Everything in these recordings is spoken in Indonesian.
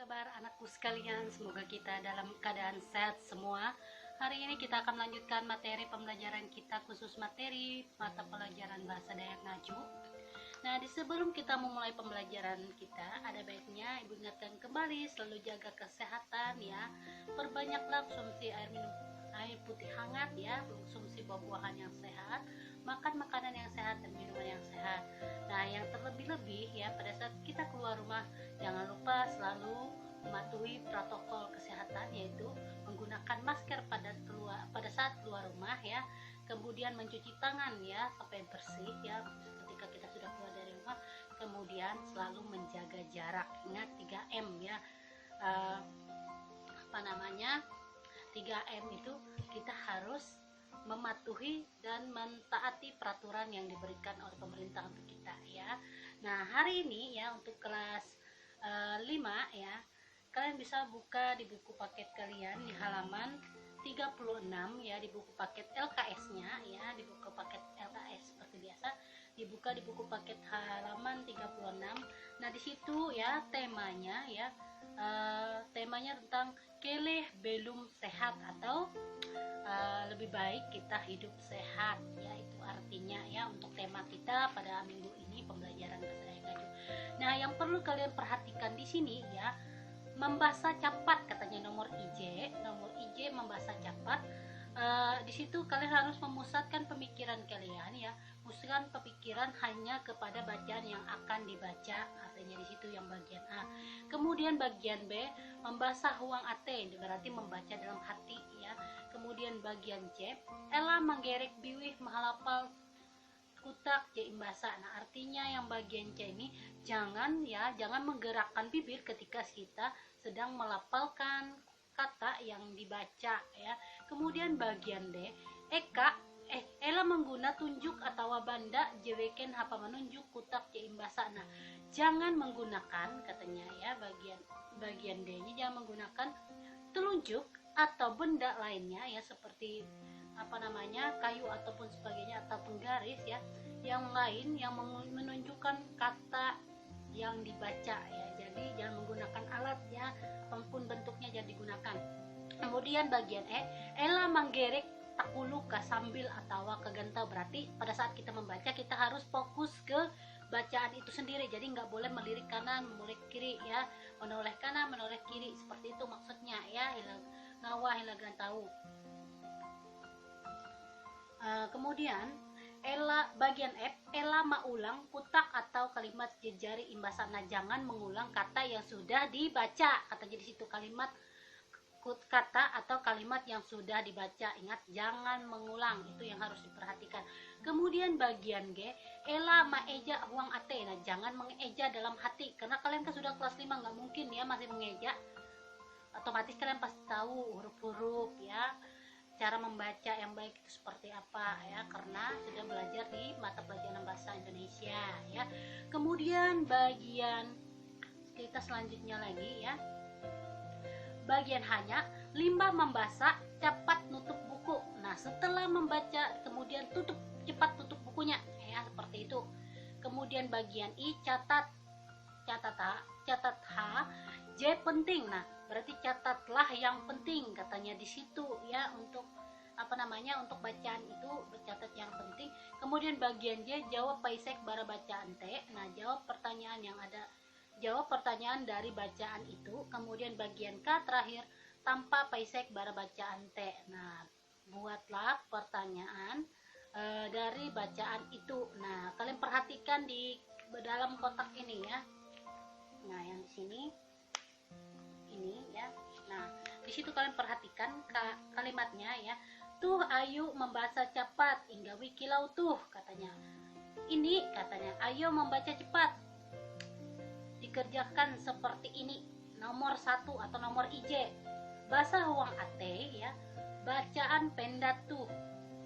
kabar anakku sekalian? Semoga kita dalam keadaan sehat semua. Hari ini kita akan lanjutkan materi pembelajaran kita, khusus materi mata pelajaran Bahasa Dayak Ngaju. Nah, sebelum kita memulai pembelajaran kita, ada baiknya Ibu ingatkan kembali selalu jaga kesehatan ya. Perbanyaklah konsumsi air putih hangat ya, konsumsi buah-buahan yang sehat, makan makanan yang sehat dan minuman yang sehat. Nah, yang terlebih-lebih ya, pada saat kita keluar rumah jangan lupa selalu mematuhi protokol kesehatan, yaitu menggunakan masker pada saat keluar rumah ya, kemudian mencuci tangan ya sampai bersih ya ketika kita sudah keluar dari rumah, kemudian selalu menjaga jarak. Ingat 3M ya. 3M itu kita harus mematuhi dan mentaati peraturan yang diberikan oleh pemerintah untuk kita ya. Nah, hari ini ya untuk kelas 5 ya, kalian bisa buka di buku paket kalian di halaman 36 ya, di buku paket LKS-nya ya, di buku paket LKS seperti biasa dibuka di buku paket halaman 36. Nah, di situ ya temanya ya, temanya tentang keleh belum sehat, atau lebih baik kita hidup sehat ya, itu artinya ya untuk tema kita pada minggu ini pembelajaran bahasa Dayak Ngaju. Nah, yang perlu kalian perhatikan di sini ya, membaca cepat katanya nomor IJ membaca cepat. Di situ kalian harus memusatkan pemikiran kalian ya, musatkan pemikiran hanya kepada bacaan yang akan dibaca, artinya di situ yang bagian A. Kemudian bagian B membaca huang ate, berarti membaca dalam hati ya. Kemudian bagian C, ela manggerek biwih mahalapal kutak je imbasa. Nah, artinya yang bagian C ini jangan menggerakkan bibir ketika kita sedang melafalkan kata yang dibaca ya. Kemudian bagian D, ela mengguna tunjuk atau banda jeweken hapa menunjuk kutak je imbasa. Nah, jangan menggunakan katanya ya, bagian D-nya jangan menggunakan telunjuk atau benda lainnya ya, seperti kayu ataupun sebagainya, ataupun garis ya, yang lain yang menunjukkan kata yang dibaca ya. Jadi jangan menggunakan alat ya, apapun bentuknya jangan digunakan. Kemudian bagian E, ela manggerek takulu ka sambil atau kegantau, berarti pada saat kita membaca kita harus fokus ke bacaan itu sendiri, jadi nggak boleh melirik kanan melirik kiri ya, menoleh kanan menoleh kiri, seperti itu maksudnya ya, ngawah hilagan tahu. Kemudian bagian F, ela maulang kutak atau kalimat jejari imbasana, jangan mengulang kata yang sudah dibaca, katanya di situ kalimat kata atau kalimat yang sudah dibaca. Ingat, jangan mengulang, itu yang harus diperhatikan. Kemudian bagian G, ela maeja huang ate, nah jangan mengeja dalam hati, karena kalian kan sudah kelas 5, nggak mungkin ya masih mengeja. Otomatis kalian pasti tahu huruf-huruf ya, cara membaca yang baik itu seperti apa ya, karena sudah belajar di mata pelajaran bahasa Indonesia ya. Kemudian bagian kita selanjutnya lagi ya, bagian hanya limbah membaca cepat nutup buku. Nah, setelah membaca kemudian cepat tutup bukunya ya, seperti itu. Kemudian bagian I, catat H, J penting. Nah, berarti catatlah yang penting katanya di situ ya, untuk untuk bacaan itu bercatat yang penting. Kemudian bagian J, jawab paisek bara bacaan T. Nah, jawab pertanyaan dari bacaan itu. Kemudian bagian K terakhir, tanpa paisek bara bacaan T. Nah, buatlah pertanyaan dari bacaan itu. Nah, kalian perhatikan di dalam kotak ini ya. Nah, yang di sini ini ya. Nah, di situ kalian perhatikan kalimatnya ya. Tuh ayo membaca cepat hingga wikilau tuh katanya. Ini katanya ayo membaca cepat, dikerjakan seperti ini. Nomor 1 atau nomor IJ, bahasa huang ate ya, bacaan pendat tuh,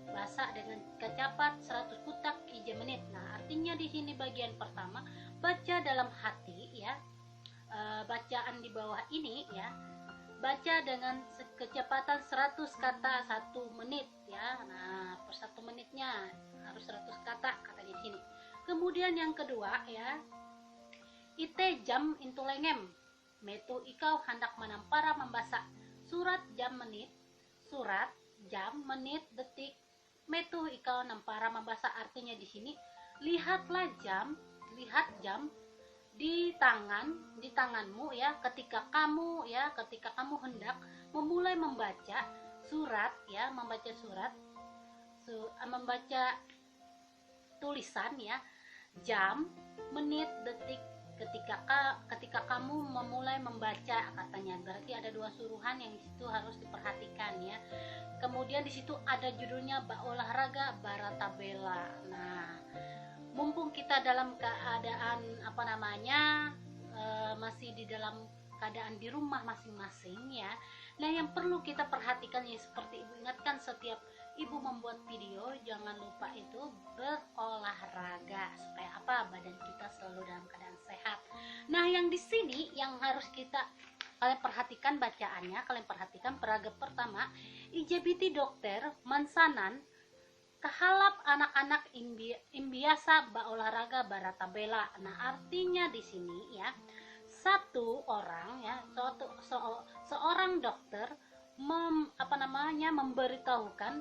bahasa dengan kecapat 100 kutak IJ menit. Nah, artinya di sini bagian pertama baca dalam hati ya, bacaan di bawah ini ya, baca dengan kecepatan 100 kata 1 menit ya. Nah, per 1 menitnya harus 100 kata katanya di sini. Kemudian yang kedua ya, ite jam intulengem. metu ikau hendak menampara membaca surat jam menit detik metu ikau nampara membaca. Artinya di sini lihat jam di tanganmu ya, ketika kamu hendak memulai membaca surat ya, membaca tulisan ya, jam, menit, detik ketika kamu memulai membaca katanya. Berarti ada dua suruhan yang di situ harus diperhatikan ya. Kemudian di situ ada judulnya olahraga Baratabella. Nah, mumpung kita dalam keadaan masih di dalam keadaan di rumah masing-masing ya. Nah, yang perlu kita perhatikan ya, seperti ibu ingatkan setiap ibu membuat video, jangan lupa itu berolahraga supaya badan kita selalu dalam keadaan sehat. Nah, yang di sini yang harus kalian perhatikan bacaannya, kalian perhatikan paragraf pertama, IJBT dokter Mansanan kehalap anak-anak imbiasa olahraga Baratabella. Nah, artinya di sini ya, seorang dokter memberitahukan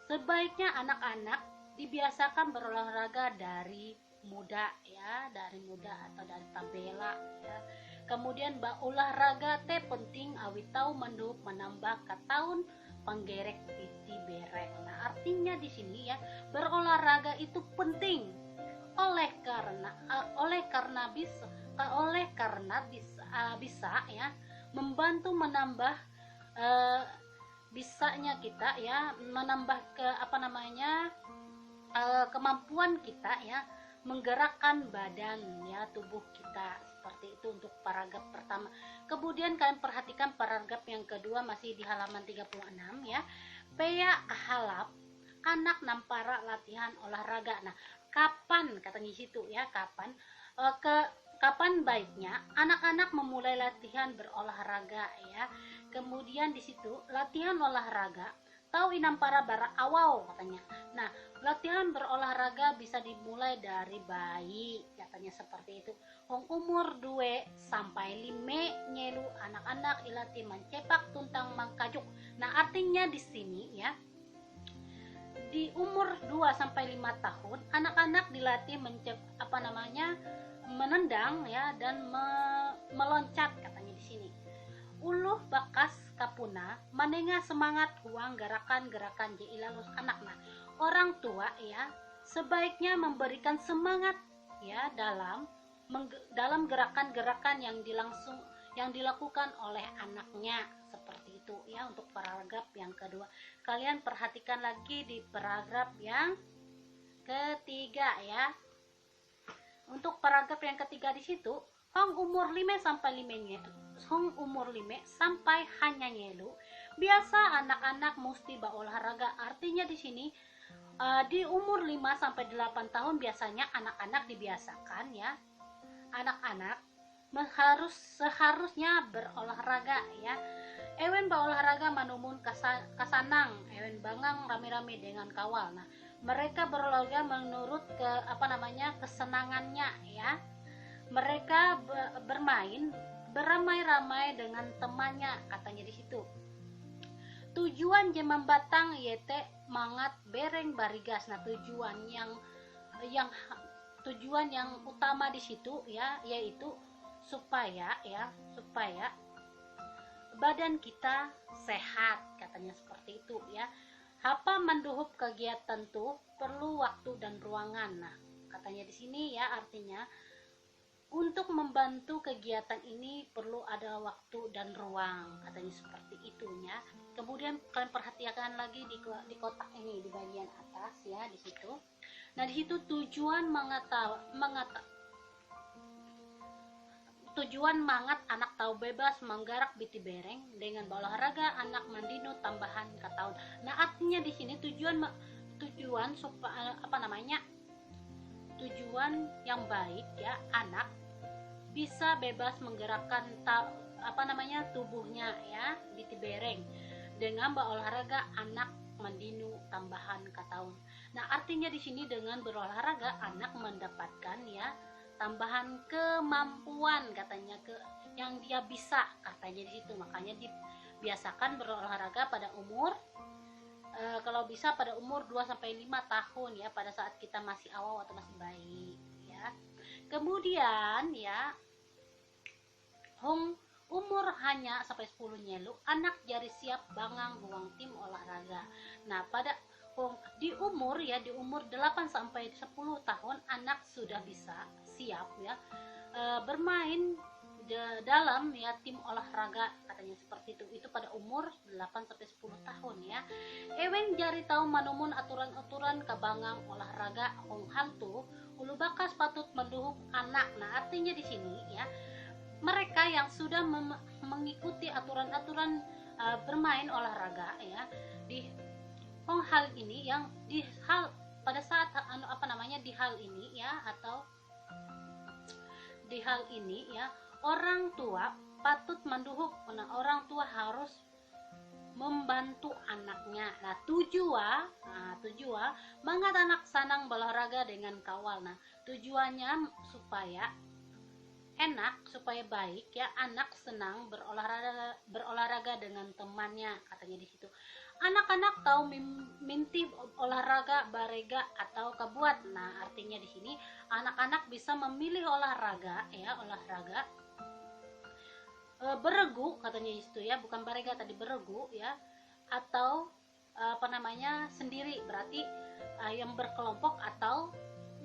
sebaiknya anak-anak dibiasakan berolahraga dari muda atau dari tabela ya. Kemudian olahraga teh penting awi tau menambah kataun penggerek piti bereng. Nah, artinya di sini ya, berolahraga itu penting oleh karena bisa ya membantu menambah bisanya kita ya, menambah kemampuan kita ya menggerakkan badan ya, tubuh kita. Seperti itu untuk paragraf pertama. Kemudian kalian perhatikan paragraf yang kedua, masih di halaman 36 ya. Pea kahalap anak nampara latihan olahraga. Nah, kapan katanya situ ya, kapan baiknya anak-anak memulai latihan berolahraga ya. Kemudian di situ latihan olahraga tahu inampara bara awal katanya. Nah, latihan berolahraga bisa dimulai dari bayi katanya, seperti itu. Umur 2 sampai 5 nyelu anak-anak ilatih mencepak tuntang mangkajuk. Nah, artinya di sini ya, di umur 2 sampai 5 tahun anak-anak dilatih menendang ya dan meloncat katanya di sini. Uluh bakas kapuna manenga semangat huang gerakan-gerakan jeilalus anak. Nah, orang tua ya sebaiknya memberikan semangat ya dalam gerakan-gerakan yang dilakukan oleh anaknya, seperti itu ya. Untuk paragraf yang kedua, kalian perhatikan lagi di paragraf yang ketiga ya. Untuk paragraf yang ketiga di situ, umur 5 sampai hanya nyelu biasa anak-anak mesti berolahraga. Artinya di sini di umur 5 sampai 8 tahun biasanya anak-anak dibiasakan ya, anak-anak seharusnya berolahraga ya. Ewen berolahraga manumun kasanang, ewen bangang rame-rame dengan kawal. Nah, mereka berolahraga menurut kesenangannya ya. Mereka bermain beramai-ramai dengan temannya katanya di situ. Tujuan jemam batang yete mangat bereng barigas. Nah, tujuan yang utama di situ ya, yaitu supaya badan kita sehat katanya, seperti itu ya. Hapa menduhup kegiatan tuh perlu waktu dan ruangan. Nah, katanya di sini ya, artinya untuk membantu kegiatan ini perlu ada waktu dan ruang, katanya seperti itunya. Kemudian kalian perhatikan lagi di kotak ini di bagian atas ya, di situ. Nah, di situ tujuan mangat anak tahu bebas menggarak biti bereng dengan berolahraga anak mandino tambahan ke tahun. Nah, artinya di sini tujuan yang baik ya, anak bisa bebas menggerakkan tubuhnya ya, biti bereng dengan berolahraga anak mandino tambahan ke tahun. Nah, artinya di sini dengan berolahraga anak mendapatkan ya tambahan kemampuan katanya, yang dia bisa, katanya di situ. Makanya dibiasakan berolahraga pada umur kalau bisa pada umur 2 sampai 5 tahun ya, pada saat kita masih awal atau masih bayi ya. Kemudian ya, umur hanya sampai 10 nyelu, anak jari siap bangang buang tim olahraga. Nah, pada di umur 8 sampai 10 tahun anak sudah bisa siap ya bermain dalam ya tim olahraga, katanya seperti itu pada umur 8 sampai 10 tahun ya. Eweng jari tahu manumun aturan-aturan kabangang olahraga hong hal tu ulu bakas patut menduhuk anak. Nah, artinya di sini ya, mereka yang sudah mengikuti aturan-aturan bermain olahraga ya di hal ini, yang di hal pada saat di hal ini ya, atau di hal ini ya, orang tua patut menduhuk. Nah, orang tua harus membantu anaknya. Nah, tujuan mangat anak sanang berolahraga dengan kawal. Nah, tujuannya supaya enak, supaya baik ya, anak senang berolahraga dengan temannya, katanya di situ. Anak-anak tahu minti olahraga barega atau kebuat. Nah, artinya di sini anak-anak bisa memilih olahraga ya, olahraga beregu, katanya itu ya, bukan barega tadi, beregu ya, atau sendiri, berarti yang berkelompok atau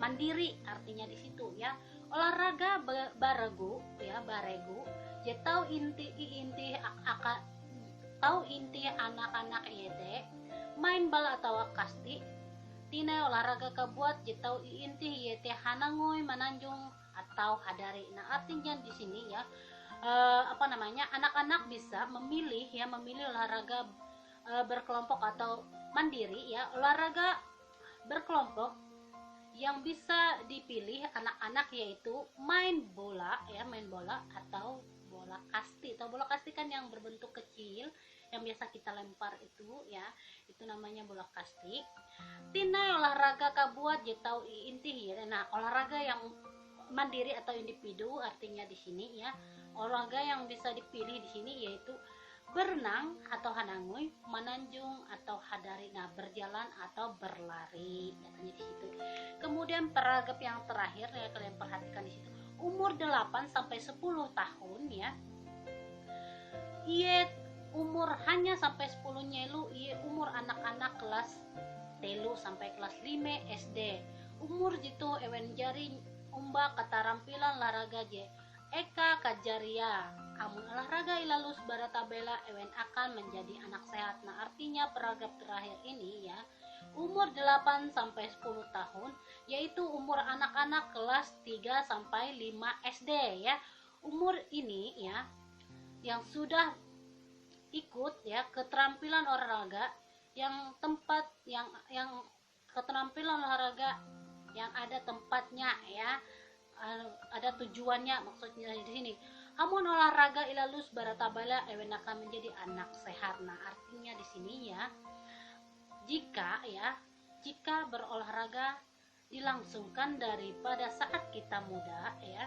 mandiri, artinya di situ ya. Olahraga baregu ya, baregu ya, tahu inti anak-anak yete main bala atau kasti tina olahraga kebuat je tahu inti yete hanangoy mananjung atau hadari. Nah, artinya di sini ya anak-anak bisa memilih olahraga berkelompok atau mandiri ya. Olahraga berkelompok yang bisa dipilih anak-anak yaitu main bola atau bola kasti. Atau bola kasti kan yang berbentuk kecil yang biasa kita lempar itu ya, itu namanya bola kasti. Tina olahraga kabuat je tau inti ya. Nah, olahraga yang mandiri atau individu, artinya di sini ya, olahraga yang bisa dipilih di sini yaitu berenang atau hananguy, menanjung atau hadari. Nah, berjalan atau berlari, katanya di situ. Kemudian paragraf yang terakhir ya, kalian perhatikan di situ. Umur 8 sampai 10 tahun ya. Iye umur hanya sampai 10 nyelu, iye umur anak-anak kelas telu sampai kelas 5 SD. Umur jitu ewen jari umba keterampilan olahraga je eka kajaria. Amun olahraga ilalus baratabela ewen akan menjadi anak sehat. Nah, artinya paragraf terakhir ini ya, umur 8 sampai 10 tahun yaitu umur anak-anak kelas 3 sampai 5 SD ya. Umur ini ya yang sudah ikut ya keterampilan olahraga, yang tempat yang keterampilan olahraga yang ada tempatnya ya, ada tujuannya, maksudnya di sini. Amun olahraga ilalus baratabala ewen akan menjadi anak sehat. Nah, artinya di sini ya, jika berolahraga dilangsungkan daripada saat kita muda ya,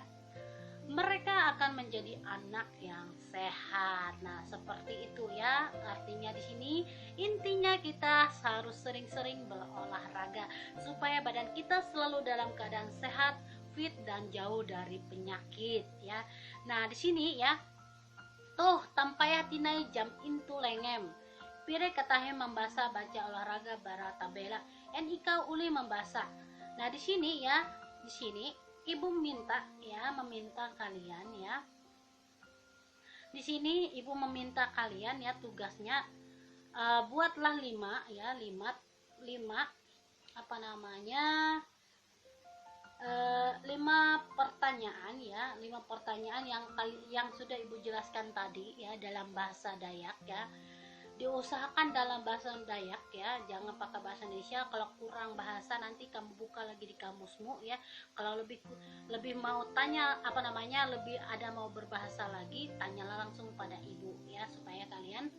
mereka akan menjadi anak yang sehat. Nah, seperti itu ya. Artinya di sini intinya kita harus sering-sering berolahraga supaya badan kita selalu dalam keadaan sehat, fit dan jauh dari penyakit ya. Nah, di sini ya, tuh tampayah tinai jam intu lengem. Pire katahe membaca baca olahraga baratabela. NIK uli membaca. Nah, di sini ya, di sini Ibu meminta kalian ya. Di sini Ibu meminta kalian ya, tugasnya buatlah 5 pertanyaan ya, 5 pertanyaan yang sudah Ibu jelaskan tadi ya dalam bahasa Dayak ya. Diusahakan dalam bahasa Dayak ya, jangan pakai bahasa Indonesia. Kalau kurang bahasa nanti kamu buka lagi di kamusmu ya. Kalau lebih mau tanya lebih ada mau berbahasa lagi, tanyalah langsung pada Ibu ya, supaya kalian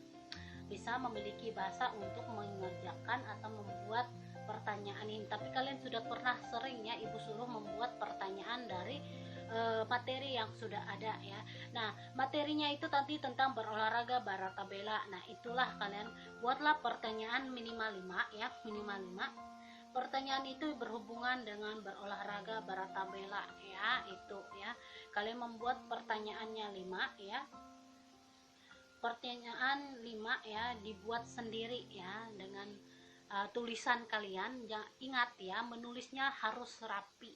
bisa memiliki bahasa untuk mengerjakan atau membuat pertanyaan ini. Tapi kalian sudah pernah sering ya Ibu suruh membuat pertanyaan dari materi yang sudah ada ya. Nah, materinya itu nanti tentang berolahraga Barata Bela. Nah, itulah kalian buatlah pertanyaan minimal 5 ya, minimal 5. Pertanyaan itu berhubungan dengan berolahraga Barata Bela ya, itu ya. Kalian membuat pertanyaannya 5 ya. Pertanyaan 5 ya, dibuat sendiri ya dengan tulisan kalian. Ingat ya, menulisnya harus rapi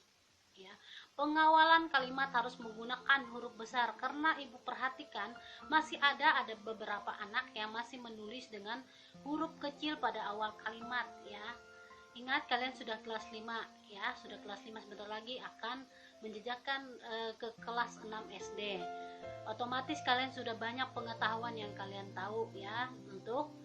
ya. Pengawalan kalimat harus menggunakan huruf besar karena ibu perhatikan masih ada beberapa anak yang masih menulis dengan huruf kecil pada awal kalimat ya. Ingat kalian sudah kelas 5 ya, sudah kelas 5, sebentar lagi akan menjejakkan ke kelas 6 SD. Otomatis kalian sudah banyak pengetahuan yang kalian tahu ya untuk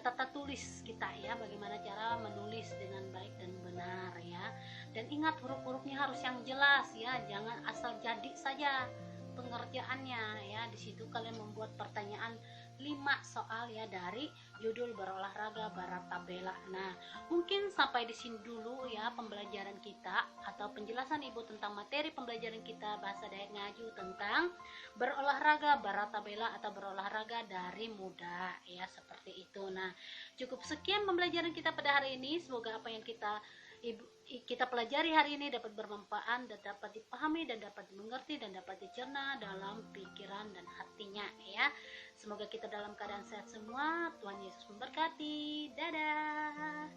tata tulis kita ya, bagaimana cara menulis dengan baik dan benar ya. Dan ingat huruf-hurufnya harus yang jelas ya, jangan asal jadi saja pengerjaannya ya. Di situ kalian membuat pertanyaan 5 soal ya dari judul berolahraga Barata Bela. Nah, mungkin sampai di sini dulu ya pembelajaran kita atau penjelasan ibu tentang materi pembelajaran kita bahasa Dayak Ngaju tentang berolahraga Barata Bela atau berolahraga dari muda ya, seperti itu. Nah, cukup sekian pembelajaran kita pada hari ini. Semoga apa yang kita pelajari hari ini dapat bermanfaat dan dapat dipahami dan dapat dimengerti dan dapat dicerna dalam pikiran dan hatinya ya. Semoga kita dalam keadaan sehat semua. Tuhan Yesus memberkati. Dadah.